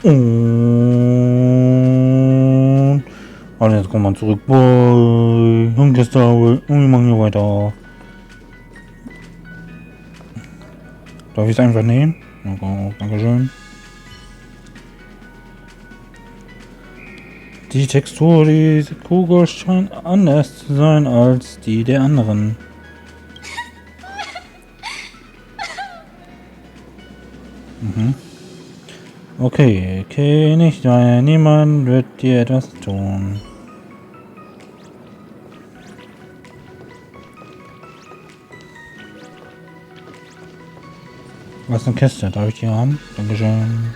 Und jetzt kommt man zurück bei Honkai und wir machen hier weiter. Darf ich es einfach nehmen? Dankeschön. Die Textur dieser Kugel scheint anders zu sein als die der anderen. Okay, nicht weil niemand wird dir etwas tun. Was ist eine Kiste? Darf ich die haben? Dankeschön.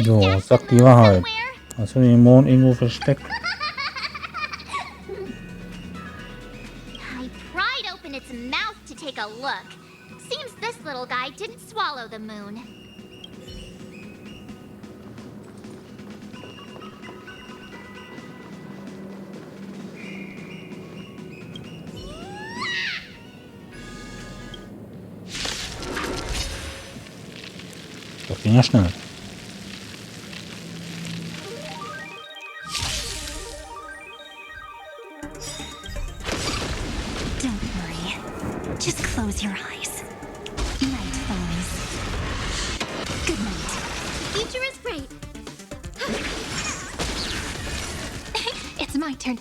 Jo, sag die Wahrheit. Hast du den Mond irgendwo versteckt? I pried open its mouth to take a look. Seems this little guy didn't swallow the moon. Das ging ja schnell. Don't worry. Just close your eyes. Night falls. Good night. Future is great. It's my turn.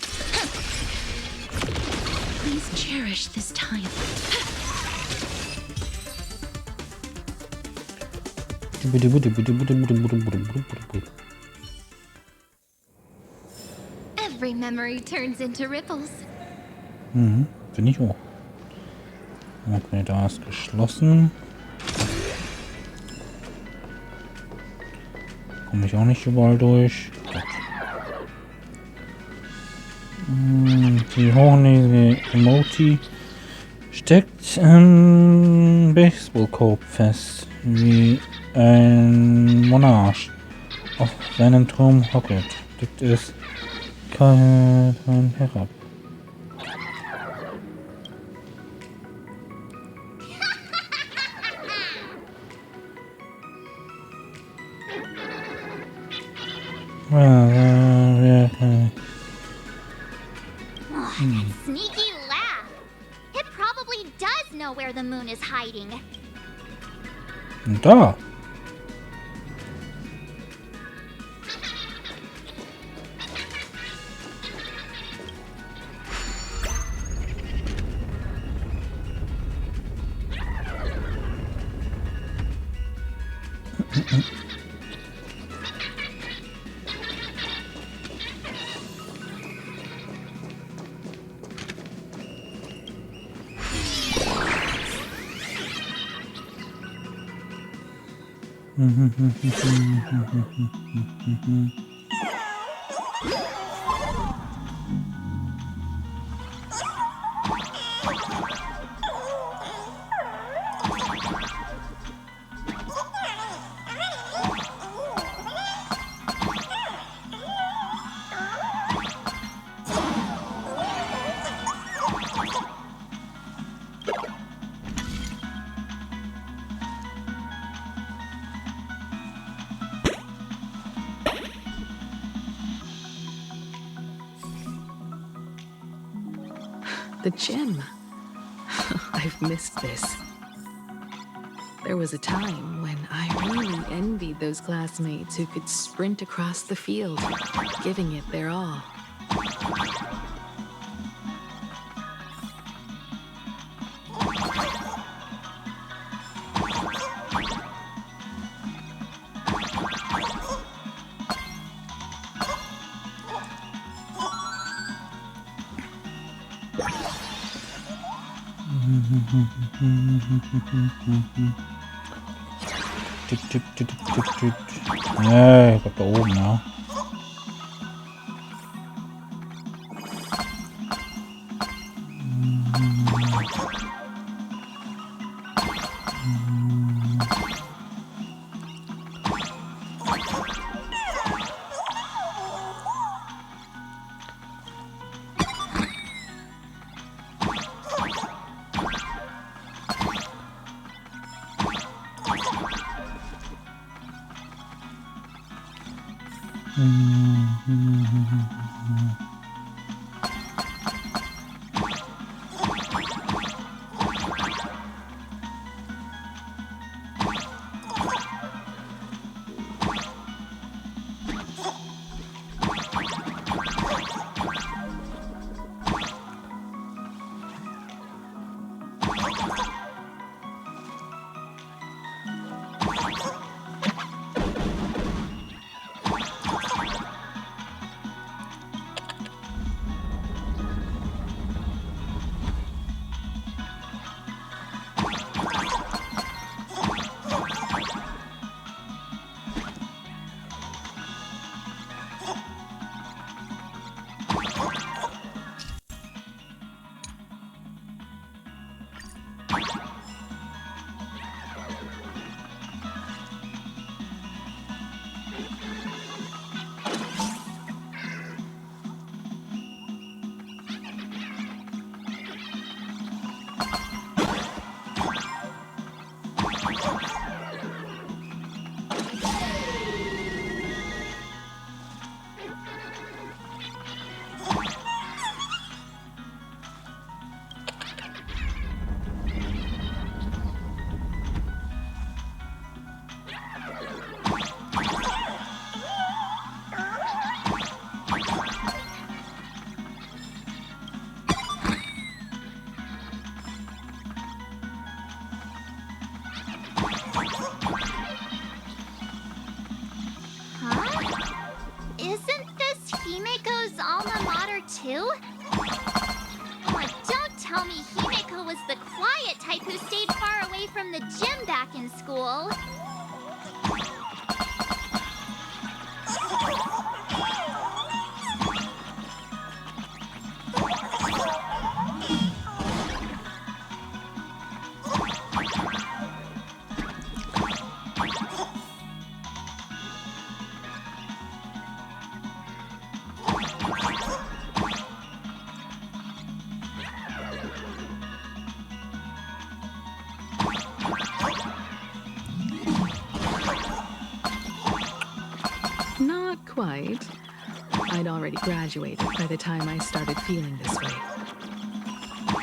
Please cherish this time. Every memory turns into ripples. Bin ich auch. Okay, da ist geschlossen. Komme ich auch nicht überall durch. Die hochnäsige Emoji steckt im Baseballkorb fest, wie ein Monarch auf seinem Turm hocket, liegt es kein herab. Sneaky laugh. It probably does know where the moon is hiding. Und da. The gym. I've missed this. There was a time when I really envied those classmates who could sprint across the field, giving it their all. Ja, ich glaube da oben, ja. Isn't this Himiko's alma mater too? Oh, don't tell me Himiko was the quiet type who stayed far away from the gym back in school. Not quite. I'd already graduated by the time I started feeling this way.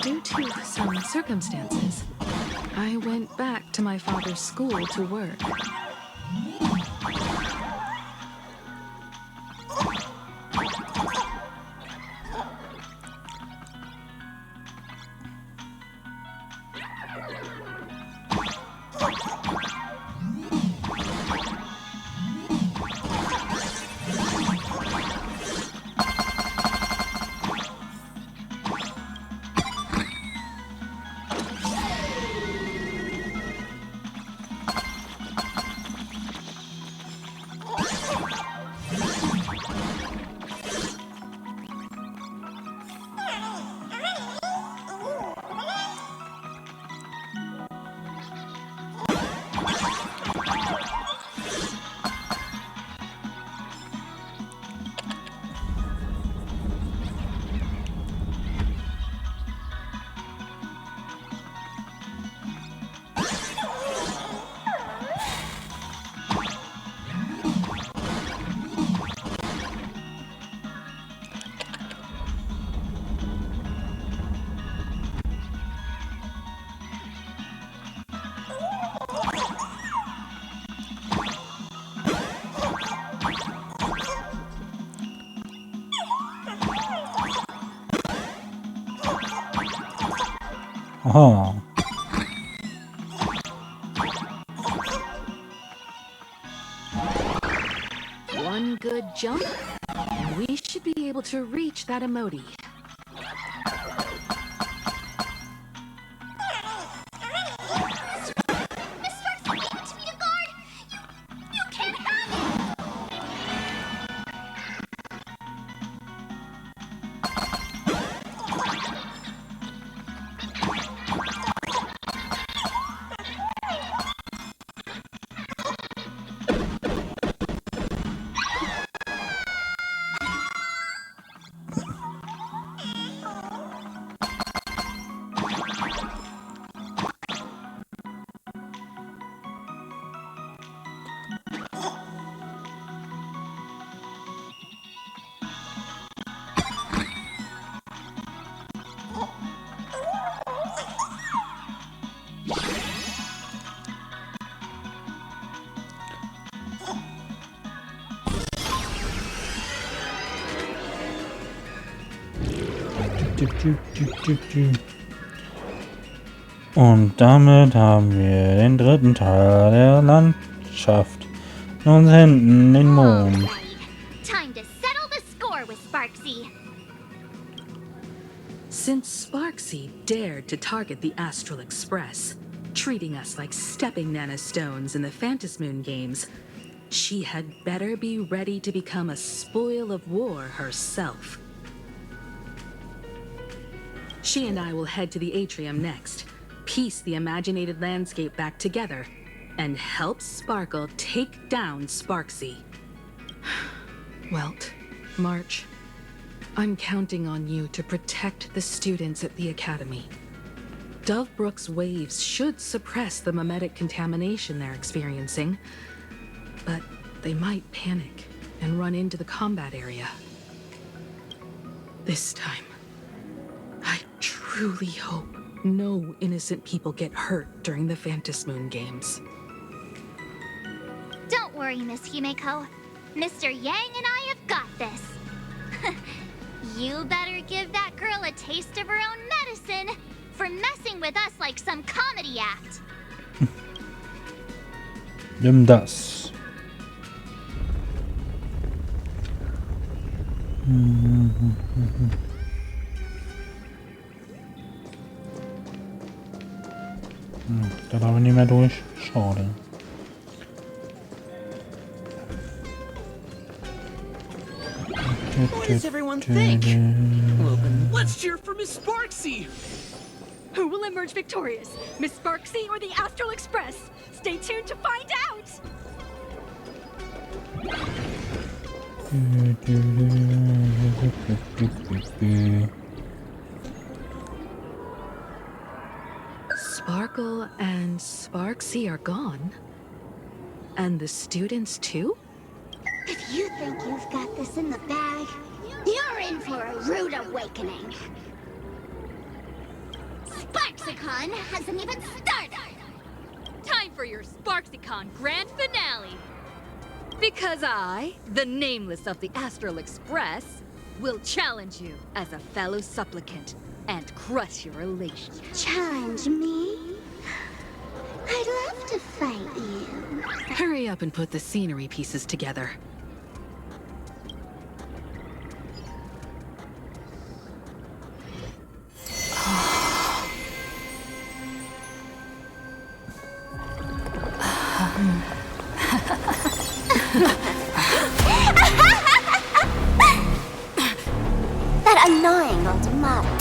Due to some circumstances, I went back to my father's school to work. Aha. One good jump, and we should be able to reach that emoji. Und damit haben wir den dritten Teil der Landschaft. In unseren Händen den Mond. Alright. Time to settle the score with Sparxie. Since Sparxie dared to target the Astral Express, treating us like stepping nanostones in the Phantasmoon games, she had better be ready to become a spoil of war herself. She and I will head to the atrium next, piece the imaginated landscape back together, and help Sparkle take down Sparxie. Welt, March, I'm counting on you to protect the students at the Academy. Dovebrook's waves should suppress the mimetic contamination they're experiencing, but they might panic and run into the combat area. This time, I truly hope no innocent people get hurt during the Phantasmoon games. Don't worry, Miss Himeko. Mr. Yang and I have got this. You better give that girl a taste of her own medicine for messing with us like some comedy act. Nimm das. Da darf ich nicht mehr durch. Schade. What does everyone think? Well then, let's cheer for Miss Sparxie! Who will emerge victorious? Miss Sparxie or the Astral Express? Stay tuned to find out! Sparkle and Sparxie are gone? And the students too? If you think you've got this in the bag, you're in for a rude awakening. SparxieCon hasn't even started! Time for your SparxieCon grand finale! Because I, the nameless of the Astral Express, will challenge you as a fellow supplicant and crush your elation. Challenge me? I'd love to fight you. Hurry up and put the scenery pieces together. That annoying old model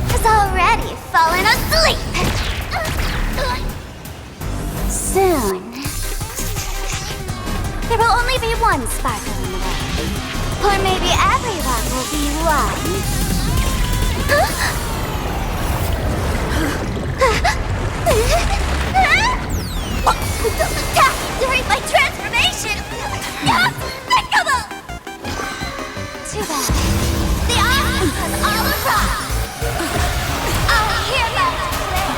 has already fallen asleep. Soon, there will only be one Sparkle in the world. Or maybe everyone will be one. Those attacks during my transformation! Despicable! Too bad. The audience has all arrived. I'll hereby declare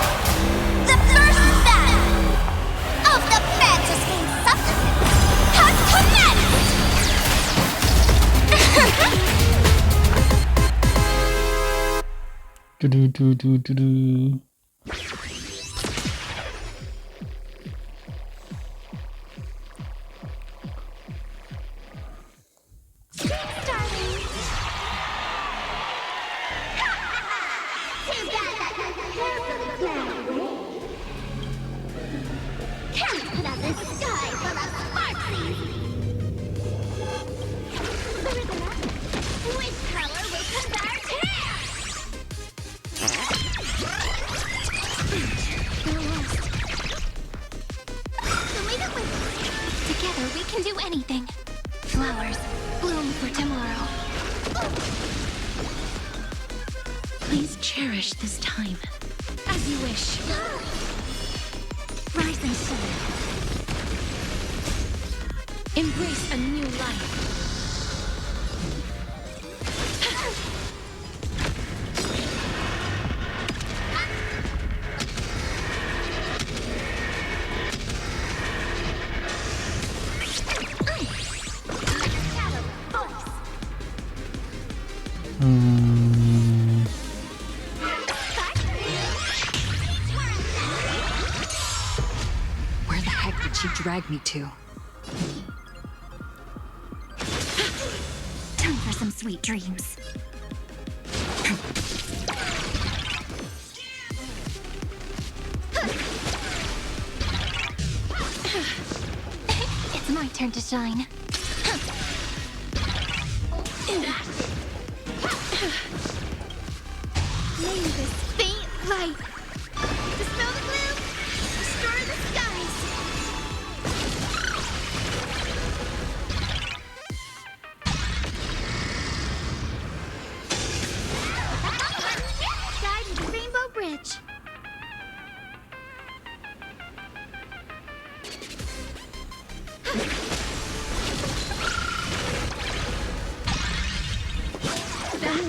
the first battle of the Phantasmoon supplicants has commenced! Do-do-do-do-do-do. Together we can do anything. Flowers bloom for tomorrow. Please cherish this time as you wish. Rise and shine. Embrace a new life. she dragged me to. Time for some sweet dreams. It's my turn to shine. May this faint light dispel the gloom, restore the skies. Guide me to Rainbow Bridge.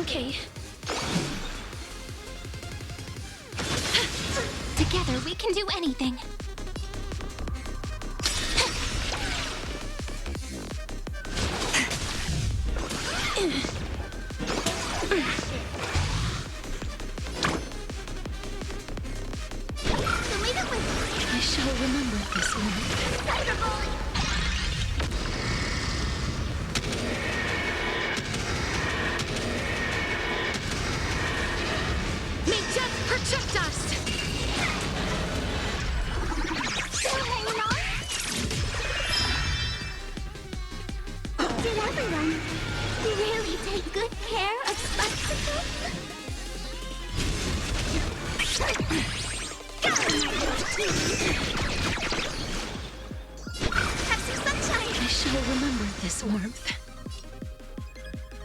Okay. Together we can do anything. I shall remember this one. May death protect us! Still hanging on? Did everyone really take good care of SparxieCon? Have some sunshine! I shall remember this warmth.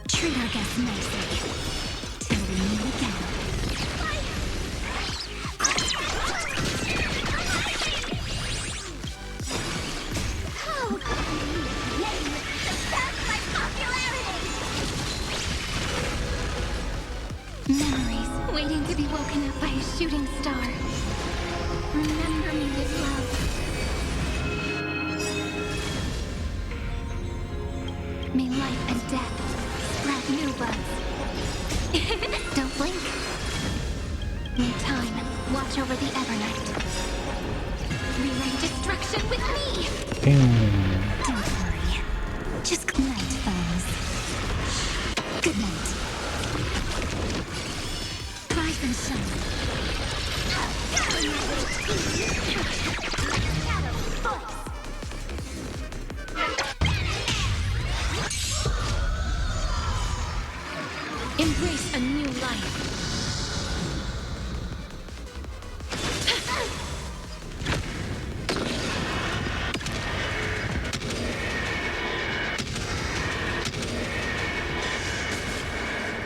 Treat our guests nicely. Till we meet again. Oh, that's my popularity! Memories waiting to be woken up by a shooting star. Remember me with love. May life and death spread new buds. Don't blink. May time watch over the Evernight. Rewrite destruction with me! Don't worry. Just good night, friends. Good night. Rise and shine. Embrace a new life.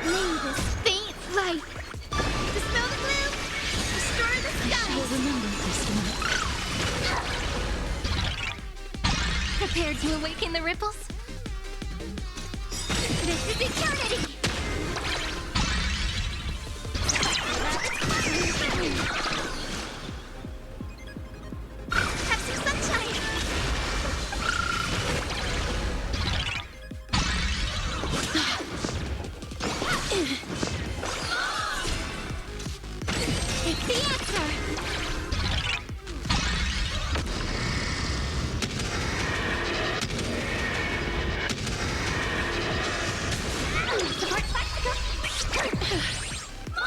May this faint light dispel the gloom, restore the I shall skies. remember this one. Prepared to awaken the ripples? This is eternity! Have some sunshine! It's the answer!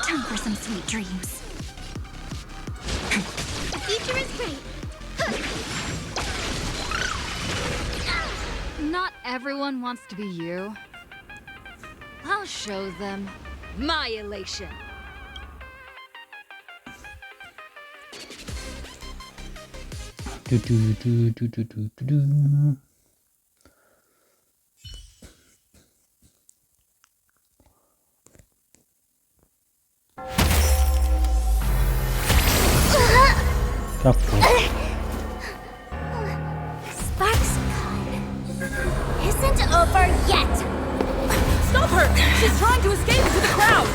Time for some sweet dreams. The future is great. Not everyone wants to be you. I'll show them my elation. SparxieCon isn't over yet. Stop her! She's trying to escape into the crowd!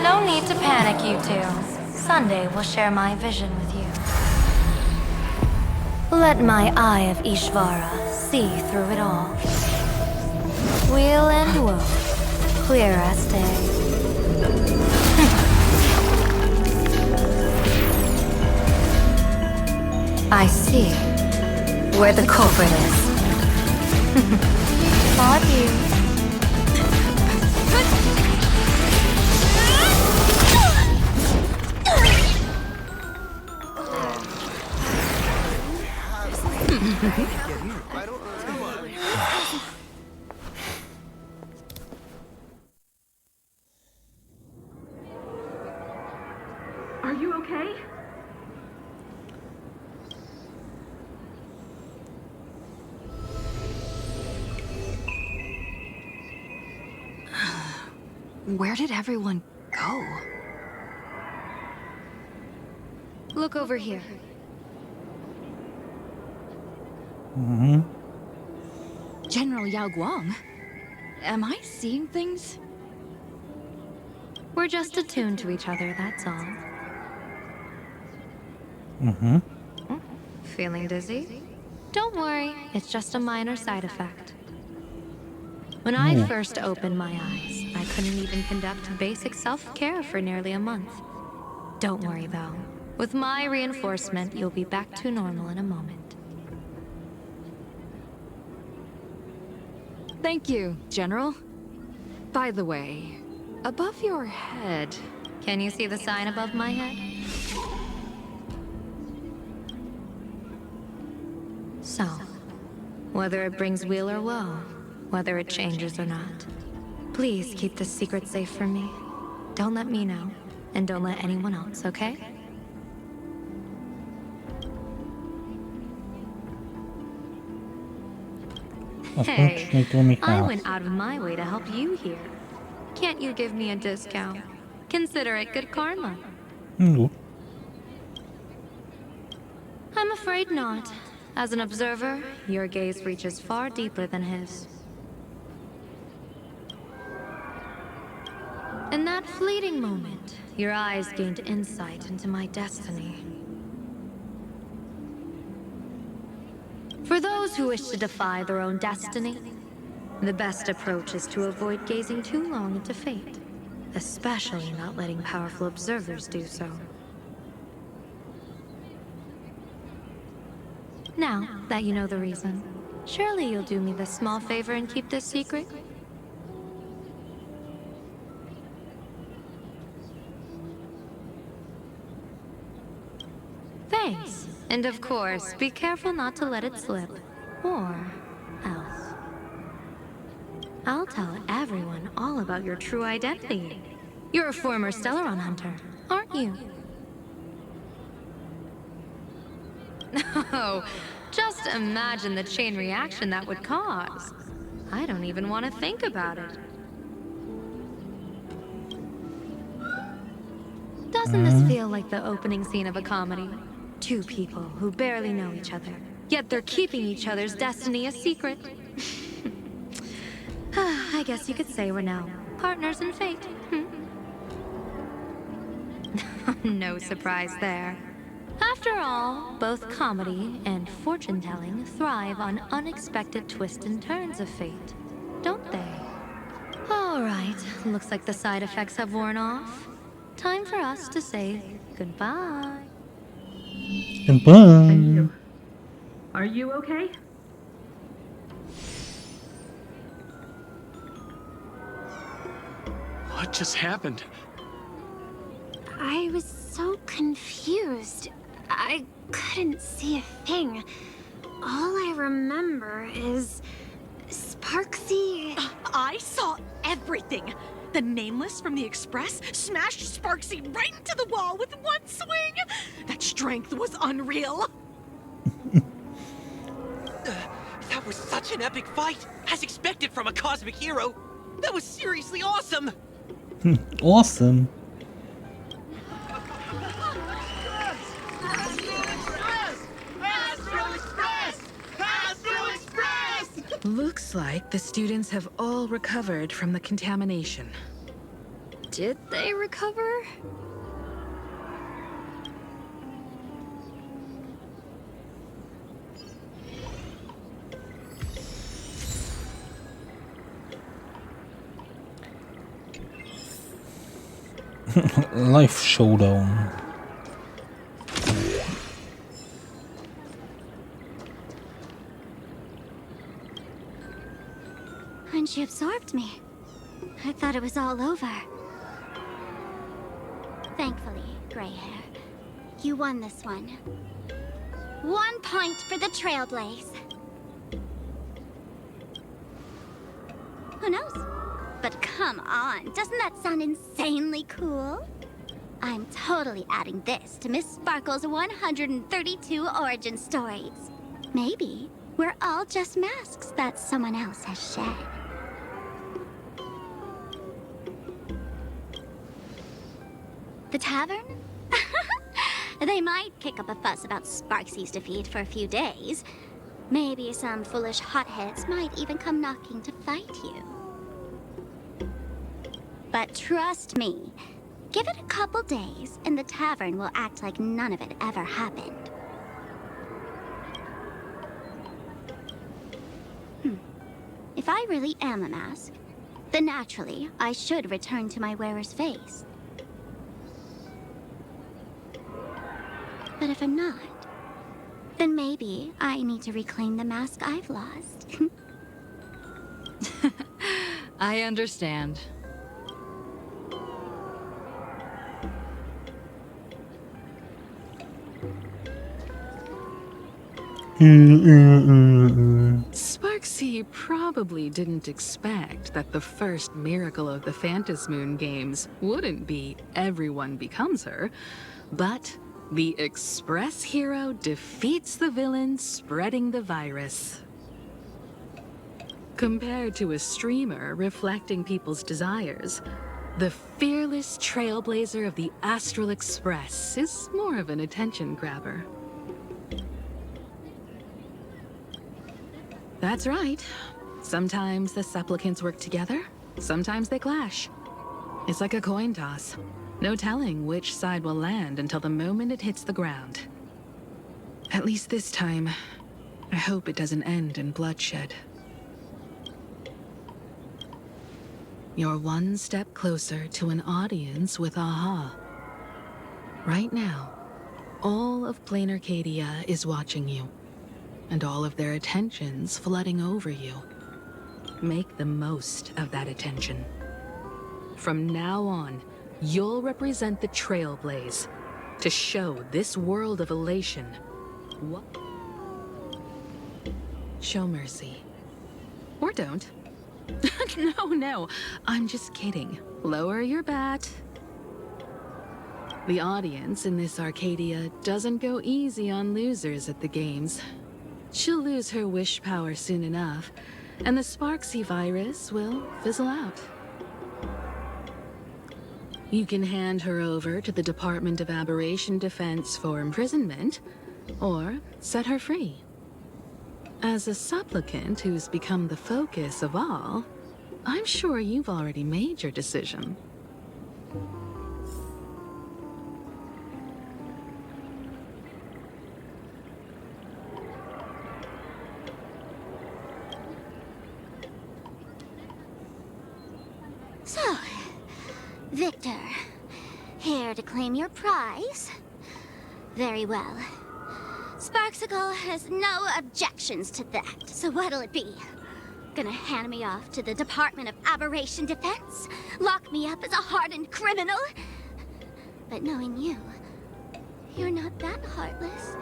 No need to panic, you two. Sunday will share my vision with you. Let my eye of Ishvara see through it all. Weal and woe, clear as day. I see where the culprit is. On you. Are you okay? Where did everyone go? Look over here. General Yao Guang? Am I seeing things? We're just attuned to each other, that's all. Feeling dizzy? Don't worry, it's just a minor side effect. When I first opened my eyes, I couldn't even conduct basic self-care for nearly a month. Don't worry though. With my reinforcement, you'll be back to normal in a moment. Thank you, General. By the way, above your head... Can you see the sign above my head? So, whether it brings weal or woe, whether it changes or not, please keep this secret safe from me. Don't let me know, and don't let anyone else, okay? Hey, I went out of my way to help you here. Can't you give me a discount? Consider it good karma. I'm afraid not. As an observer, your gaze reaches far deeper than his. In that fleeting moment, your eyes gained insight into my destiny. For those who wish to defy their own destiny, the best approach is to avoid gazing too long into fate, especially not letting powerful observers do so. Now that you know the reason, surely you'll do me this small favor and keep this secret? Thanks. And of course, be careful not to let it slip. Or else. I'll tell everyone all about your true identity. You're a former Stellaron hunter, aren't you? Oh, just imagine the chain reaction that would cause. I don't even want to think about it. Doesn't this feel like the opening scene of a comedy? Two people who barely know each other, yet they're keeping each other's destiny a secret. I guess you could say we're now partners in fate. No surprise there. After all, both comedy and fortune-telling thrive on unexpected twists and turns of fate, don't they? All right, looks like the side effects have worn off. Time for us to say goodbye. Goodbye. Thank you. Are you okay? What just happened? I was so confused. I couldn't see a thing. All I remember is Sparxie... I saw everything. The Nameless from the Express smashed Sparxie right into the wall with one swing. That strength was unreal. That was such an epic fight, as expected from a cosmic hero. That was seriously awesome. Awesome. Looks like the students have all recovered from the contamination. Did they recover? Live Showdown. When she absorbed me, I thought it was all over. Thankfully, gray hair, you won this one. 1 point for the Trailblaze. Who knows? But come on, doesn't that sound insanely cool? I'm totally adding this to Miss Sparkle's 132 origin stories. Maybe we're all just masks that someone else has shed. The tavern? They might kick up a fuss about Sparxie's defeat for a few days. Maybe some foolish hotheads might even come knocking to fight you. But trust me, give it a couple days and the tavern will act like none of it ever happened. If I really am a mask, then naturally I should return to my wearer's face. But if I'm not, then maybe I need to reclaim the mask I've lost. I understand. Sparxie probably didn't expect that the first miracle of the Phantasmoon games wouldn't be everyone becomes her, but the Express hero defeats the villain spreading the virus. Compared to a streamer reflecting people's desires, the fearless trailblazer of the Astral Express is more of an attention grabber. That's right. Sometimes the supplicants work together, sometimes they clash. It's like a coin toss. No telling which side will land until the moment it hits the ground. At least this time, I hope it doesn't end in bloodshed. You're one step closer to an audience with AHA. Right now, all of Plain Arcadia is watching you, and all of their attention's flooding over you. Make the most of that attention. From now on, you'll represent the Trailblaze to show this world of elation what. Show mercy. Or don't. No, I'm just kidding. Lower your bat. The audience in this Arcadia doesn't go easy on losers at the games. She'll lose her wish power soon enough, and the Sparxie virus will fizzle out. You can hand her over to the Department of Aberration Defense for imprisonment, or set her free. As a supplicant who's become the focus of all, I'm sure you've already made your decision. So, Victor, here to claim your prize? Very well. SparxieCon has no objections to that, so what'll it be? Gonna hand me off to the Department of Aberration Defense? Lock me up as a hardened criminal? But knowing you, you're not that heartless.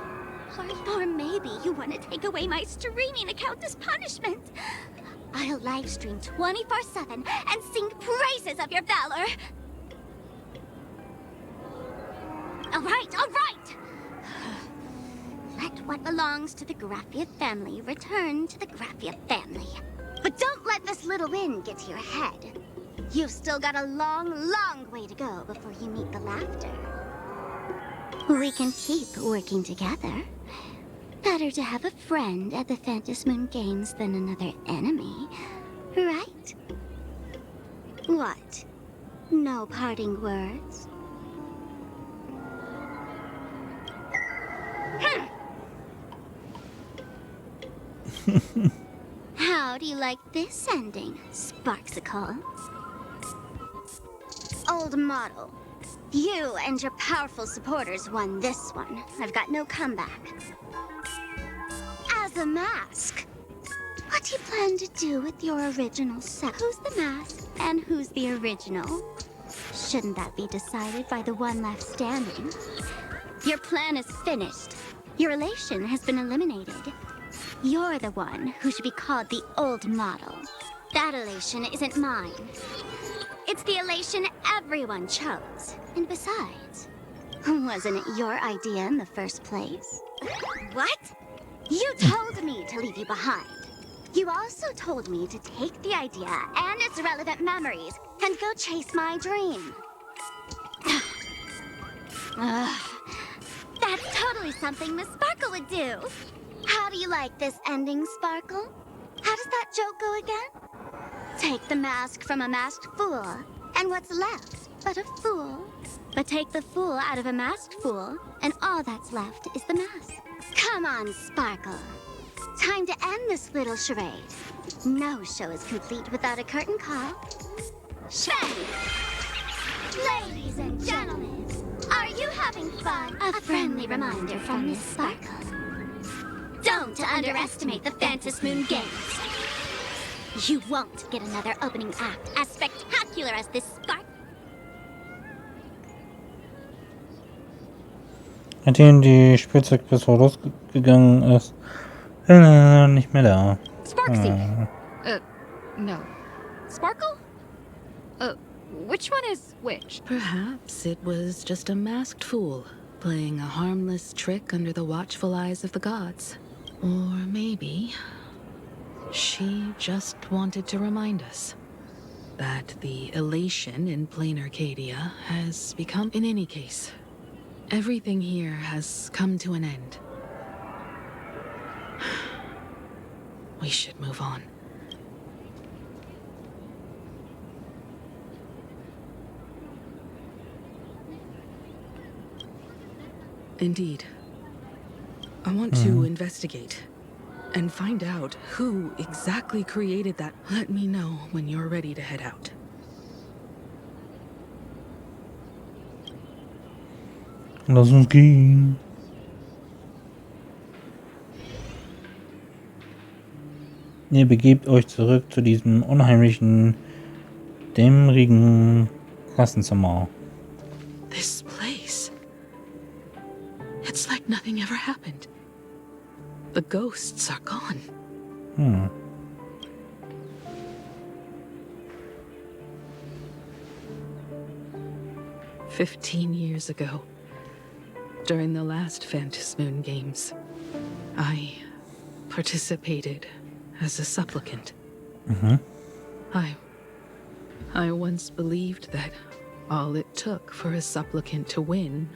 Or maybe you want to take away my streaming account as punishment. I'll livestream 24/7 and sing praises of your valor. All right! Let what belongs to the Graphia family return to the Graphia family. But don't let this little win get to your head. You've still got a long way to go before you meet the laughter. We can keep working together. Better to have a friend at the Phantasmoon Games than another enemy, right? What? No parting words? How do you like this ending, SparxieCon? Old model. You and your powerful supporters won this one. I've got no comeback. As a mask, what do you plan to do with your original self? Who's the mask and who's the original? Shouldn't that be decided by the one left standing? Your plan is finished. Your relation has been eliminated. You're the one who should be called the old model. That elation isn't mine. It's the elation everyone chose. And besides, wasn't it your idea in the first place? What? You told me to leave you behind. You also told me to take the idea and its relevant memories and go chase my dream. That's totally something Miss Sparkle would do. How do you like this ending, Sparkle? How does that joke go again? Take the mask from a masked fool, and what's left but a fool? But take the fool out of a masked fool, and all that's left is the mask. Come on, Sparkle. Time to end this little charade. No show is complete without a curtain call. Shame! Ladies and gentlemen, are you having fun? A friendly reminder from Miss Sparkle. Don't underestimate the Phantasmoon Games. You won't get another opening act as spectacular as this Spark. Nachdem die Spielzeugperson losgegangen ist, nicht mehr da. Sparxie! No. Sparkle? Which one is which? Perhaps it was just a masked fool, playing a harmless trick under the watchful eyes of the gods. Or maybe she just wanted to remind us that the elation in plain Arcadia has become... In any case, everything here has come to an end. We should move on. Indeed. I want to investigate and find out who exactly created that. Let me know when you're ready to head out. Lass uns gehen. Ihr begebt euch zurück zu diesem unheimlichen, dämmerigen Klassenzimmer. This place. It's like nothing ever happened. The ghosts are gone. 15 years ago, during the last Phantasmoon Games, I participated as a supplicant. I once believed that all it took for a supplicant to win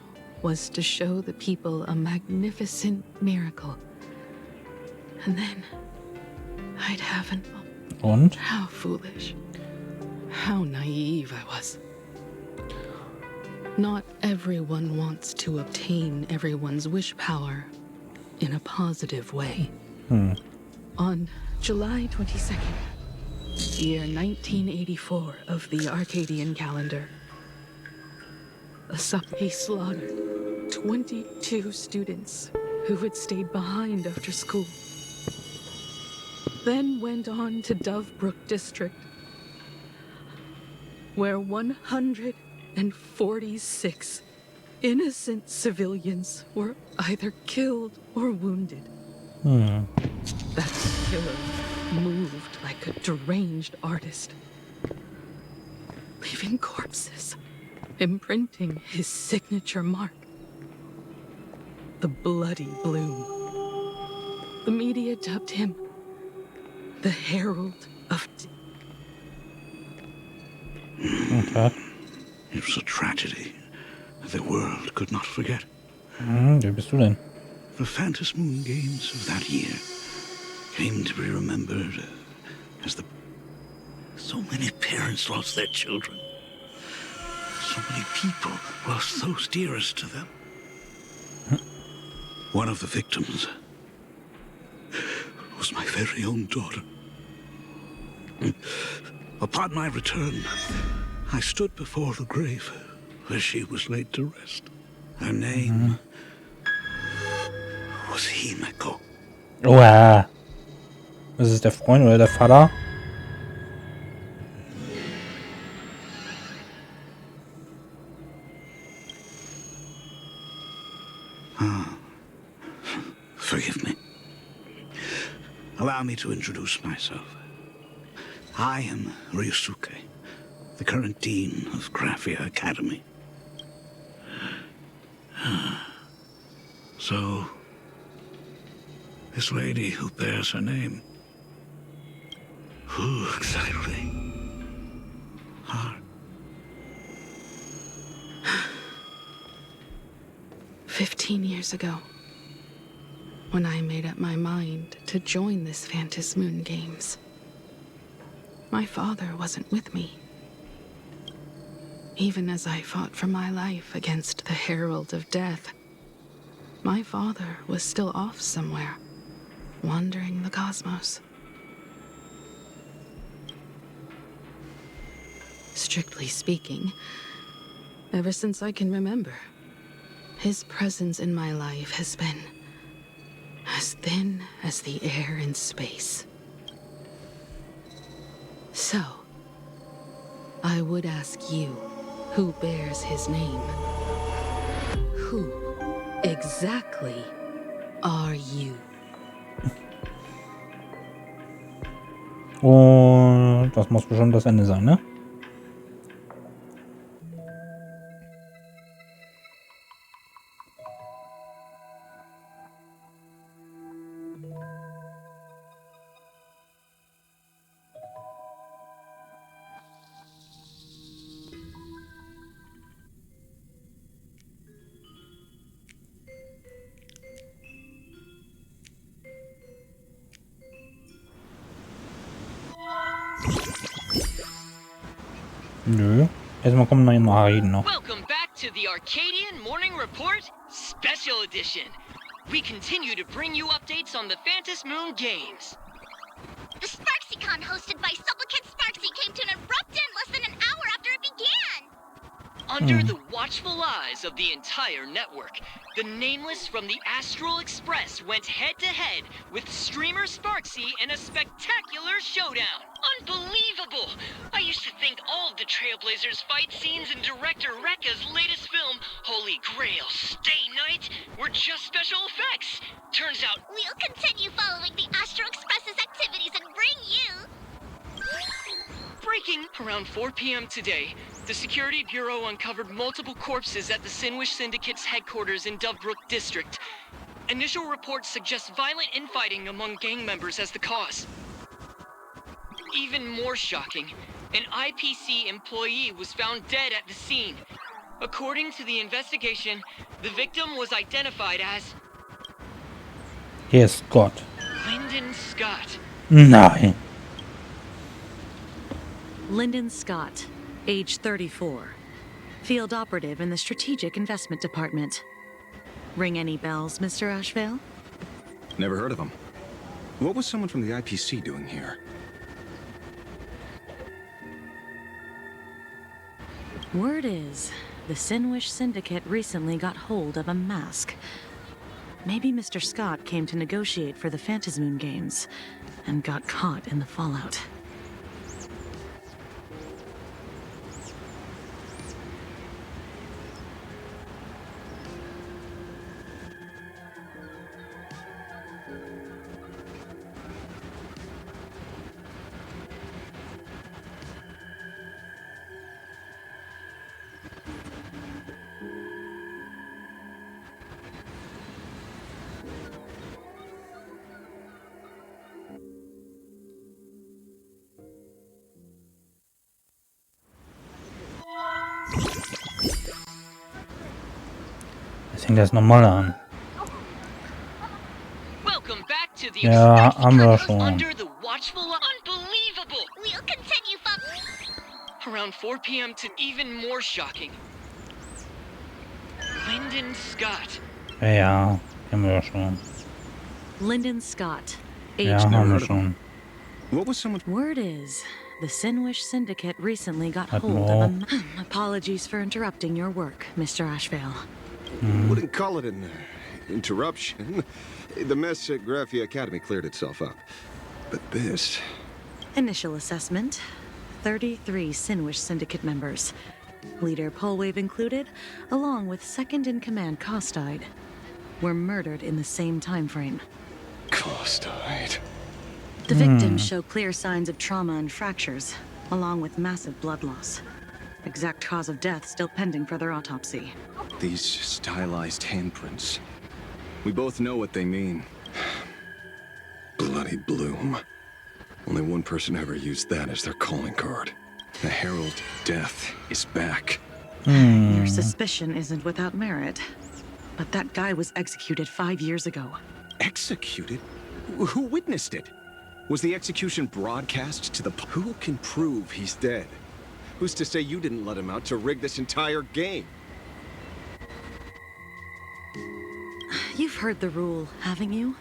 was to show the people a magnificent miracle. And then I'd have an... Und? How foolish. How naive I was. Not everyone wants to obtain everyone's wish power in a positive way. On July 22nd, year 1984 of the Arcadian calendar, he slaughtered 22 students who had stayed behind after school. Then went on to Dovebrook District, where 146 innocent civilians were either killed or wounded. That killer moved like a deranged artist, leaving corpses, imprinting his signature mark. The Bloody Bloom. The media dubbed him the Herald of... Okay. It was a tragedy that the world could not forget. Wer bist du denn? The Phantasmoon Games of that year came to be remembered as the... So many parents lost their children. So many people lost those dearest to them. One of the victims was my very own daughter. Upon my return, I stood before the grave where she was laid to rest. Her name was Himeko. Oh ja. Das ist der Freund oder der Vater? Forgive me. Allow me to introduce myself. I am Ryusuke, the current dean of Graphia Academy. So, this lady who bears her name, who exactly are? 15 years ago, when I made up my mind to join this Phantom Moon Games, my father wasn't with me. Even as I fought for my life against the Herald of Death, my father was still off somewhere, wandering the cosmos. Strictly speaking, ever since I can remember, his presence in my life has been as thin as the air in space. So, I would ask you, who bears his name? Who exactly are you? Und das muss bestimmt das Ende sein, ne? Nö. Erstmal kommen wir mal reden noch. Welcome back to the Arcadian Morning Report Special Edition. We continue to bring you updates on the Phantom Moon Games. The SparxieCon hosted by Supplicant Sparxie came to an abrupt end less than an hour after it began. Under the watchful eyes of the entire network, the Nameless from the Astral Express went head-to-head with streamer Sparxie in a spectacular showdown. Unbelievable! I used to think all of the Trailblazers' fight scenes in director Rekka's latest film, Holy Grail Stay Night, were just special effects. Turns out We'll continue following the Astral Express's activities and bring you... breaking around 4 p.m. today, the Security Bureau uncovered multiple corpses at the Sinwish Syndicate's headquarters in Dovebrook District. Initial reports suggest violent infighting among gang members as the cause. Even more shocking, an IPC employee was found dead at the scene. According to the investigation, the victim was identified as Hier ist Gott. Lyndon Scott. Nein. Lyndon Scott, age 34. Field operative in the Strategic Investment Department. Ring any bells, Mr. Ashvale? Never heard of him. What was someone from the IPC doing here? Word is, the Sinwish Syndicate recently got hold of a mask. Maybe Mr. Scott came to negotiate for the Phantom Moon Games, and got caught in the fallout. Das fängt das normal an. Welcome back to the Ja, haben wir schon. under the watchful unbelievable. We'll continue following... Around 4 p.m. to even more shocking. Lyndon Scott. Ja, haben wir schon. Lyndon Scott, age Ja, haben wir schon. What was someone... Word is, the Sinwish Syndicate recently got hold of a... Apologies for interrupting your work, Mr. Ashvale. Wouldn't call it an interruption. The mess at Graphia Academy cleared itself up. But this... Initial assessment. 33 Sinwish Syndicate members. Leader Polwave included, along with second-in-command Costide, were murdered in the same time frame. Costide. The victims show clear signs of trauma and fractures, along with massive blood loss. Exact cause of death still pending further autopsy. These stylized handprints. We both know what they mean. Bloody Bloom. Only one person ever used that as their calling card. The Herald of Death is back. Your suspicion isn't without merit. But that guy was executed 5 years ago. Executed? Who witnessed it? Was the execution broadcast to the... Who can prove he's dead? Who's to say you didn't let him out to rig this entire game? You've heard the rule, haven't you?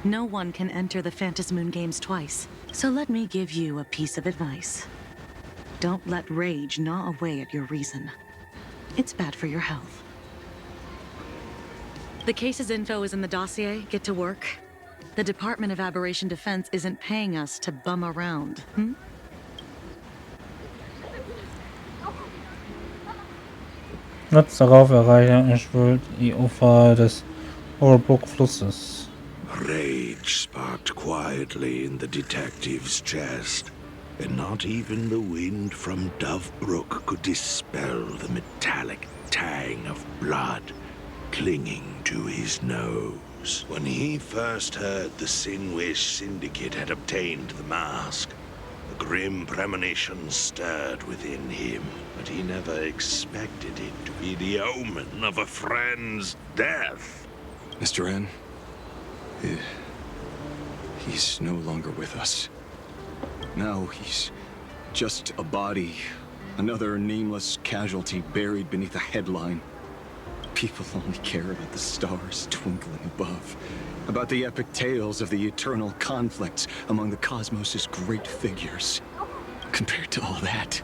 No one can enter the Phantasmoon games twice. So let me give you a piece of advice. Don't let rage gnaw away at your reason. It's bad for your health. The case's info is in the dossier. Get to work. The Department of Aberration Defense isn't paying us to bum around, Kurz darauf erreichte Ashwood die Ufer des Holbrook-Flusses. Rage sparked quietly in the detective's chest, and not even the wind from Dove Brook could dispel the metallic tang of blood clinging to his nose. When he first heard the Sinwish Syndicate had obtained the mask, a grim premonition stirred within him, but he never expected it to be the omen of a friend's death. Mr. N, he's no longer with us. Now he's just a body, another nameless casualty buried beneath a headline. People only care about the stars twinkling above, about the epic tales of the eternal conflicts among the cosmos' great figures. Compared to all that,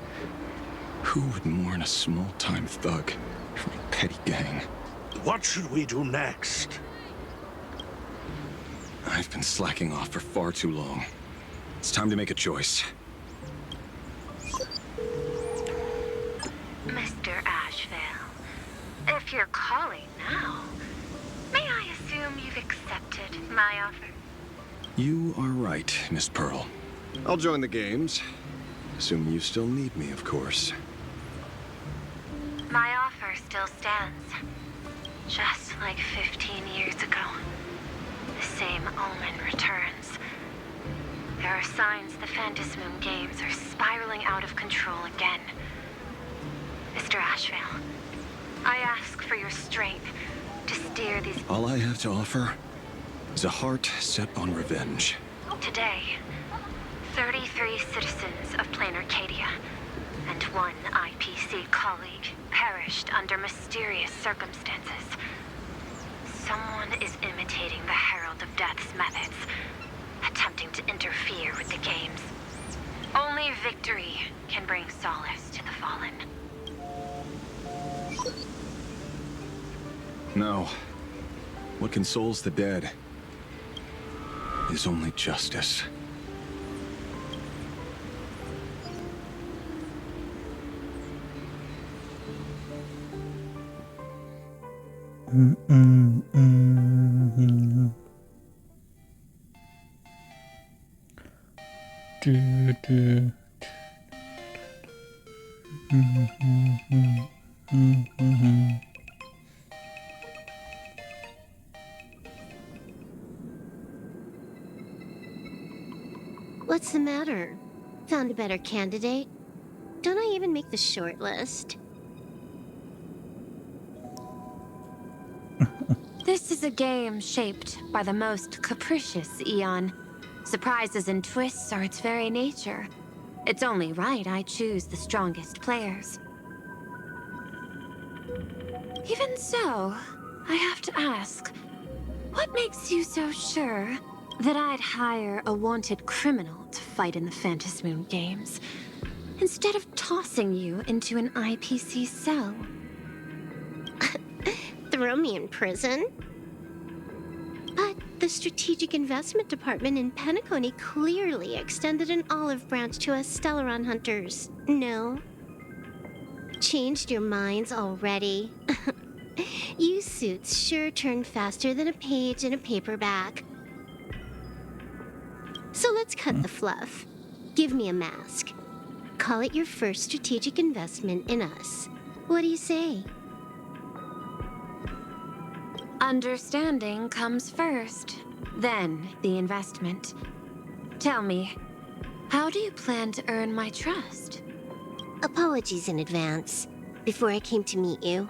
who would mourn a small-time thug from a petty gang? What should we do next? I've been slacking off for far too long. It's time to make a choice. Mr. Ashvale, if you're calling now, may I assume you've accepted my offer? You are right, Miss Pearl. I'll join the games. Assuming you still need me, of course. My offer still stands. Just like 15 years ago. The same omen returns. There are signs the Phantasmoon games are spiraling out of control again. Mr. Ashvale, I ask for your strength to steer these... All I have to offer is a heart set on revenge. Today, 33 citizens of Plain Arcadia and one IPC colleague perished under mysterious circumstances. Someone is imitating the Herald of Death's methods, attempting to interfere with the games. Only victory can bring solace to the fallen. No. What consoles the dead is only justice. What's the matter? Found a better candidate? Don't I even make the short list? This is a game shaped by the most capricious Eon. Surprises and twists are its very nature. It's only right I choose the strongest players. Even so, I have to ask, what makes you so sure that I'd hire a wanted criminal to fight in the Phantasmoon games, instead of tossing you into an IPC cell. Throw me in prison? But the Strategic Investment Department in Penacony clearly extended an olive branch to us Stellaron hunters. No? Changed your minds already? You suits sure turn faster than a page in a paperback. So let's cut the fluff. Give me a mask. Call it your first strategic investment in us. What do you say? Understanding comes first, then the investment. Tell me, how do you plan to earn my trust? Apologies in advance. Before I came to meet you,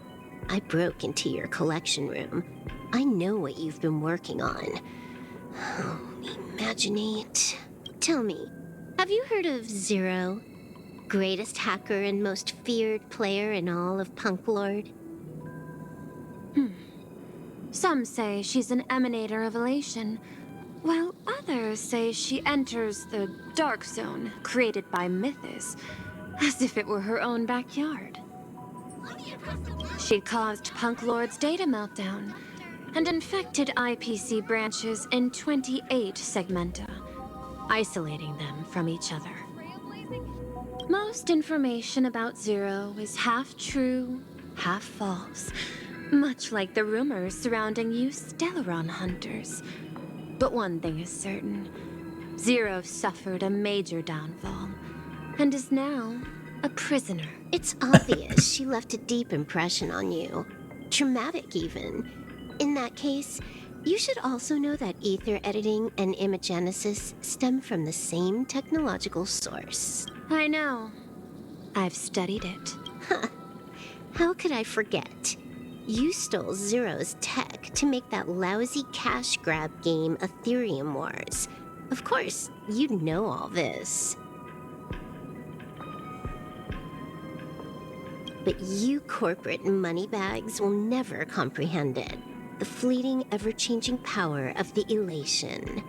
I broke into your collection room. I know what you've been working on. Oh, imaginate. Tell me, have you heard of Zero? Greatest hacker and most feared player in all of Punk Lord? Some say she's an emanator of elation, while others say she enters the dark zone created by Mythos, as if it were her own backyard. She caused Punk Lord's data meltdown and infected IPC branches in 28 segmenta, isolating them from each other. Most information about Zero is half true, half false, much like the rumors surrounding you Stellaron hunters. But one thing is certain. Zero suffered a major downfall, and is now a prisoner. It's obvious she left a deep impression on you. Traumatic, even. In that case, you should also know that ether editing and imagenesis stem from the same technological source. I know. I've studied it. Huh. How could I forget? You stole Zero's tech to make that lousy cash grab game Ethereum Wars. Of course, you'd know all this. But you corporate moneybags will never comprehend it. The fleeting, ever-changing power of the elation.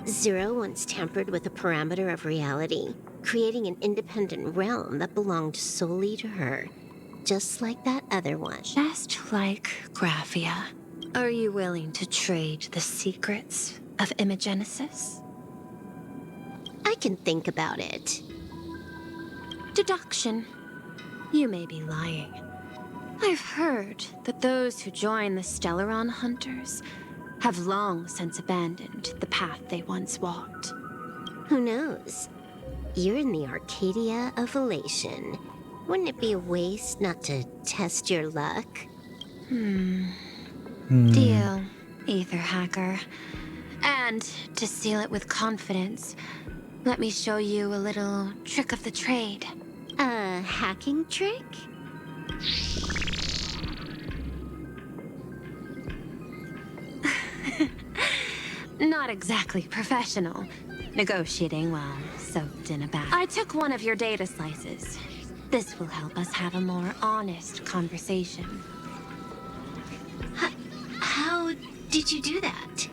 Zero once tampered with a parameter of reality, creating an independent realm that belonged solely to her. Just like that other one. Just like Graphia. Are you willing to trade the secrets of imagenesis? I can think about it. Deduction. You may be lying. I've heard that those who join the Stellaron Hunters have long since abandoned the path they once walked. Who knows? You're in the Arcadia of Elation. Wouldn't it be a waste not to test your luck? Deal, Ether Hacker. And to seal it with confidence, let me show you a little trick of the trade. A hacking trick? Not exactly professional. Negotiating while soaked in a bath. I took one of your data slices. This will help us have a more honest conversation. How did you do that?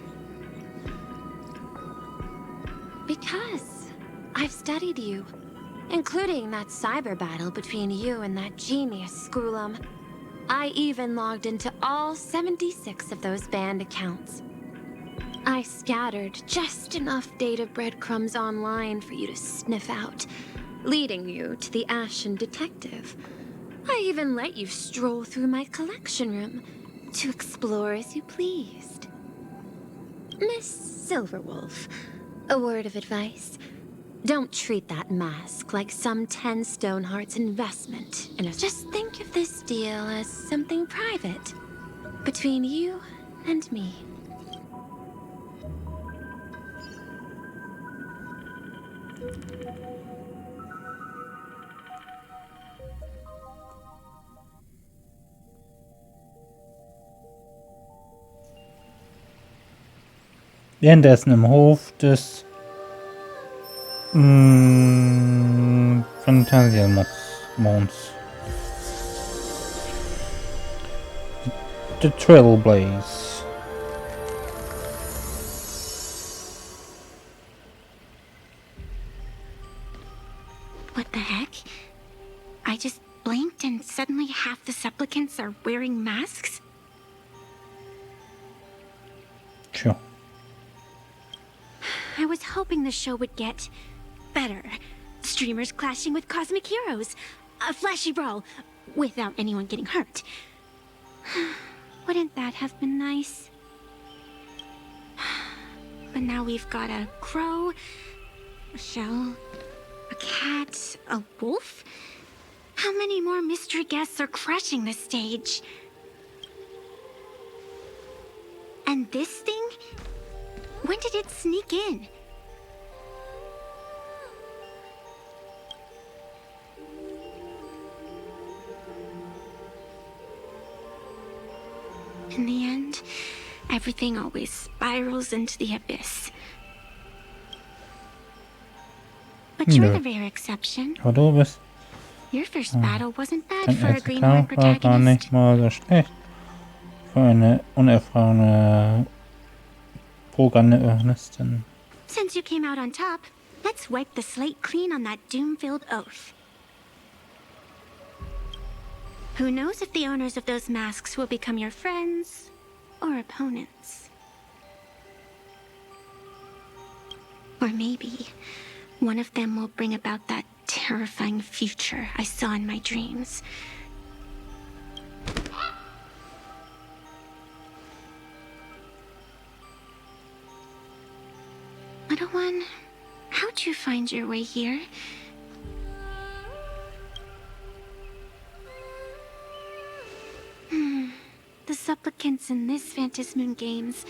Because I've studied you, including that cyber battle between you and that genius Scroolum. I even logged into all 76 of those banned accounts. I scattered just enough data breadcrumbs online for you to sniff out, leading you to the Ashen Detective. I even let you stroll through my collection room to explore as you pleased. Miss Silverwolf, a word of advice. Don't treat that mask like some 10 Stonehearts investment in a... Just think of this deal as something private between you and me. Währenddessen im Hof des Phantasiamonds. The Trailblaze. What the heck? I just blinked and suddenly half the supplicants are wearing masks? Sure. I was hoping the show would get better. Streamers clashing with cosmic heroes. A flashy brawl without anyone getting hurt. Wouldn't that have been nice? But now we've got a crow, a shell, a cat, a wolf? How many more mystery guests are crashing the stage? And this thing? When did it sneak in? In the end, everything always spirals into the abyss. But you're the rare exception. Aber du bist Your first battle wasn't bad ein for a Einzelspieler, greenhorn war gar protagonist. nicht mal so schlecht. Für eine unerfahrene Protagonistin. Since you came out on top, let's wipe the slate clean on that doom-filled oath. Who knows if the owners of those masks will become your friends or opponents? Or maybe one of them will bring about that terrifying future I saw in my dreams. Little one, how'd you find your way here? The supplicants in this Phantasmoon Games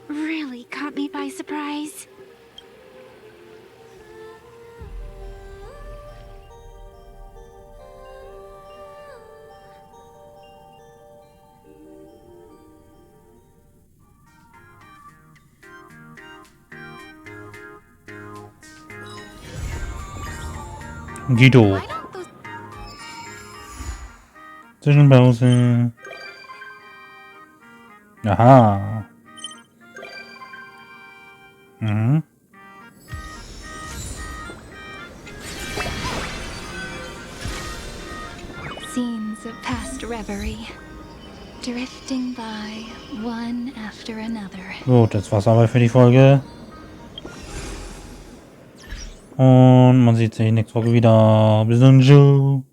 really caught me by surprise. Guido. Zwischenpause. Aha. Mhm. Scenes of past reverie, drifting by one after another. Gut, das war's aber für die Folge. Und man sieht sich nächste Woche wieder. Bis dann, ciao.